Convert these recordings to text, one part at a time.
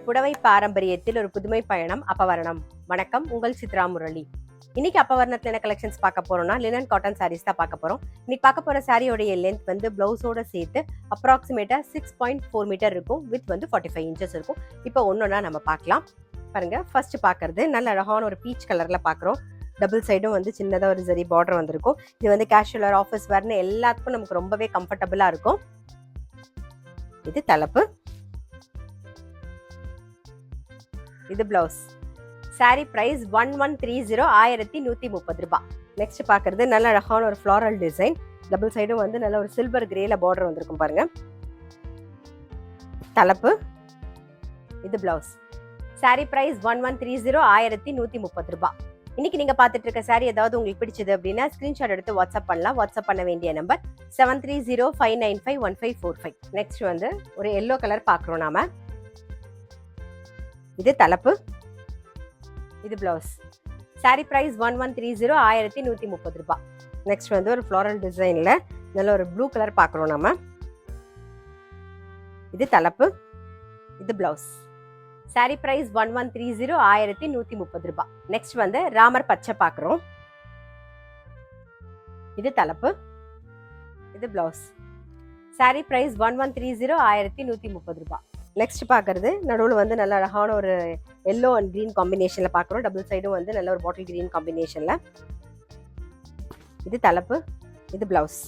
புடவை பாரம்பரியத்தில் ஒரு புதுமை பயணம் அப்பவரணம். வணக்கம், உங்கள் சித்ரா முரளி. இன்னைக்கு அப்பவரணத்துல என்ன கலெக்ஷன்ஸ் பார்க்க போறோம்னா லினன் காட்டன் சாரீஸ் தான் பார்க்க போறோம். இன்னைக்கு பார்க்க போற சாரியோடைய லென்த் வந்து பிளவுஸோட சேர்த்து அப்ராக்சிமேட்டா 6.4 மீட்டர் இருக்கும். வித் வந்து 45 இன்ச்சஸ் இருக்கும். இப்போ ஒன்னொன்னா நம்ம பார்க்கலாம். பாருங்க, ஃபர்ஸ்ட் பார்க்கறது நல்ல அழகான ஒரு பீச் கலர்ல பார்க்குறோம். டபுள் சைடும் வந்து சின்னதாக ஒரு ஜரி பார்டர் வந்திருக்கும். இது வந்து கேஷுவலர், ஆஃபீஸ் வேர்னு எல்லாத்துக்கும் நமக்கு ரொம்பவே கம்ஃபர்டபுளா இருக்கும். இது தலைப்பு, இது பிளவுஸ். சாரி பிரைஸ் 1130, 1130 ரூபாய். நெக்ஸ்ட் பார்க்கறது நல்ல அழகான ஒரு ஃப்ளாரல் டிசைன். டபுள் சைடும் வந்து நல்ல ஒரு சில்வர் கிரேல பார்டர் வந்திருக்கும் பாருங்க. தலைப்பு, இது பிளவுஸ். சாரி பிரைஸ் 1130, 1130 ரூபாய். இன்னைக்கு நீங்க பார்த்துட்டு இருக்க சாரி ஏதாவது உங்களுக்கு பிடிச்சது அப்படின்னா ஸ்கிரீன்ஷாட் எடுத்து வாட்ஸ்அப் பண்ணலாம். வாட்ஸ்அப் பண்ண வேண்டிய நம்பர் 7305951545. நெக்ஸ்ட் வந்து ஒரு எல்லோ கலர் பார்க்குறோம் நாம. இது தலைப்பு, இது பிளவுஸ். சாரி பிரைஸ் 1130, 1130 ரூபாய். நெக்ஸ்ட் வந்து ஒரு ஃப்ளாரல் டிசைன்ல நல்ல ஒரு ப்ளூ கலர் பார்க்குறோம் நாம. இது தலைப்பு, இது பிளவுஸ். சாரி பிரைஸ் 1130, 1130 ரூபாய். நெக்ஸ்ட் வந்து ராமர் பச்சை பார்க்குறோம். இது தலைப்பு, இது பிளவுஸ். சாரி பிரைஸ் 1130, 1130 ரூபாய். நெக்ஸ்ட் பார்க்கறது நடுவில் வந்து நல்ல அழகான ஒரு எல்லோ அண்ட் கிரீன் காம்பினேஷன்ல பார்க்குறோம். டபுள் சைடும் வந்து நல்ல ஒரு பாட்டில் கிரீன் காம்பினேஷன்ல. இது தலைப்பு, இது பிளவுஸ்.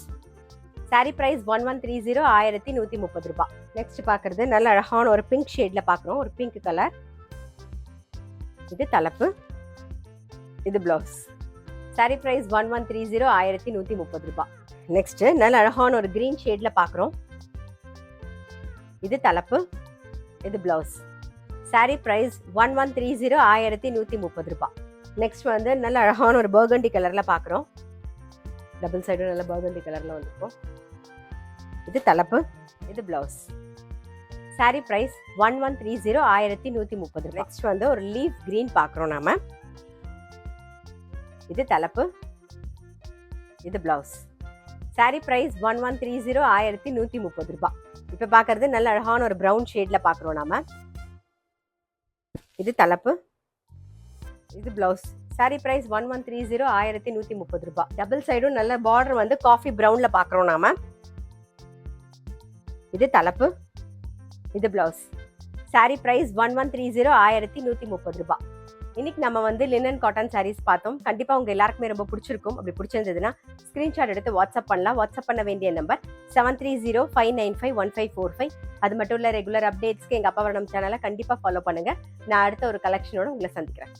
சாரி பிரைஸ் 1130, 1130 ரூபாய். நெக்ஸ்ட் பார்க்கறது நல்ல அழகான ஒரு பிங்க் ஷேட்ல பார்க்குறோம். ஒரு பிங்க் கலர். இது தலைப்பு, இது பிளவுஸ். சாரி பிரைஸ் 1130, 1130 ரூபாய். நெக்ஸ்ட் நல்ல அழகான ஒரு கிரீன் ஷேட்ல பார்க்குறோம். இது தலைப்பு, இது பிளவுஸ். சாரி பிரைஸ் 1130, 1130 ரூபாய். நெக்ஸ்ட் வந்து நல்ல அழகான ஒரு பர்கண்டி கலர்ல பார்க்குறோம். டபுள் சைடும் நல்ல பர்கண்டி கலர்ல வந்திருக்கும். இது தலைப்பு, இது பிளவுஸ். Sorry price 1130, 1130. நெக்ஸ்ட் வந்து ஒரு லீஃப் கிரீன் பார்க்குறோம் நாம. இது தலைப்பு, இது பிளவுஸ். சாரி பிரைஸ் 1130, 1130 ரூபாய். இப்போ பார்க்கறது நல்ல அழகான ஒரு ப்ரௌன் ஷேட்ல பார்க்குறோம் நாம. இது தலைப்பு, இது பிளவுஸ். சாரி பிரைஸ் 1130, 1130 ரூபாய். டபுள் சைடும் நல்ல பார்டர் வந்து காஃபி ப்ரௌன்ல பார்க்குறோம் நாம. இது தலைப்பு, இது பிளவுஸ். சாரி பிரைஸ் 1130, 1130 ரூபாய். இன்னைக்கு நம்ம வந்து லினன் காட்டன் சாரீஸ் பார்த்தோம். கண்டிப்பா உங்க எல்லாருக்குமே ரொம்ப பிடிச்சிருக்கும். அப்படி பிடிச்சிருந்ததுன்னா ஸ்கிரீன்ஷாட் எடுத்து வாட்ஸ்அப் பண்ணலாம். வாட்ஸ்அப் பண்ண வேண்டிய நம்பர் 7305951545. அது மட்டும் இல்ல, ரெகுலர் அப்டேட்ஸ்க்கு எங்க அப்பவரணம் சேனலை கண்டிப்பா ஃபாலோ பண்ணுங்க. நான் அடுத்த ஒரு கலெக்ஷனோட உங்களை சந்திக்கிறேன்.